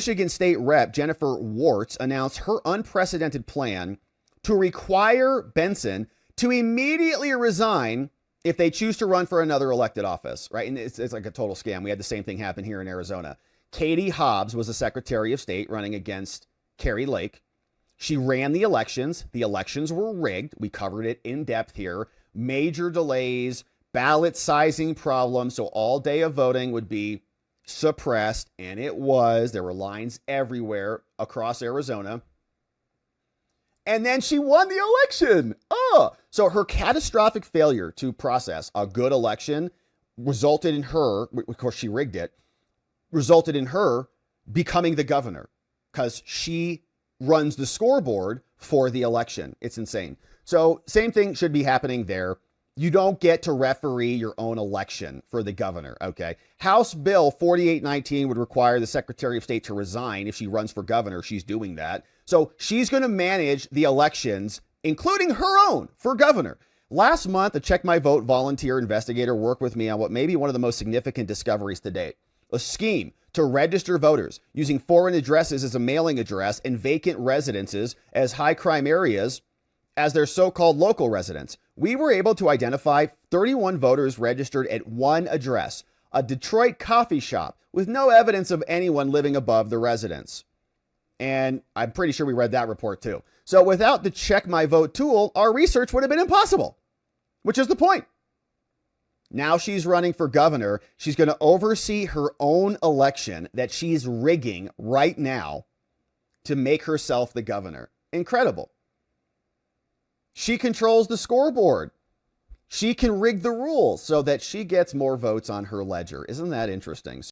Michigan State Rep Jennifer Warts announced her unprecedented plan to require Benson to immediately resign if they choose to run for another elected office, right? And it's like a total scam. We had the same thing happen here in Arizona. Katie Hobbs was the Secretary of State running against Kari Lake. She ran the elections. The elections were rigged. We covered it in depth here. Major delays, ballot sizing problems. So all day of voting would be suppressed. And it was. There were lines everywhere across Arizona. And then she won the election. So her catastrophic failure to process a good election resulted in her, of course she rigged it, resulted in her becoming the governor because she runs the scoreboard for the election. It's insane. So same thing should be happening there. You don't get to referee your own election for the governor, okay? House Bill 4819 would require the Secretary of State to resign if she runs for governor. She's doing that. So she's going to manage the elections, including her own, for governor. Last month, a Check My Vote volunteer investigator worked with me on what may be one of the most significant discoveries to date. A scheme to register voters using foreign addresses as a mailing address and vacant residences as high crime areas as their so-called local residents. We were able to identify 31 voters registered at one address, a Detroit coffee shop, with no evidence of anyone living above the residence. And I'm pretty sure we read that report too. So without the Check My Vote tool, our research would have been impossible, which is the point. Now she's running for governor. She's going to oversee her own election that she's rigging right now to make herself the governor. Incredible. She controls the scoreboard. She can rig the rules so that she gets more votes on her ledger. Isn't that interesting?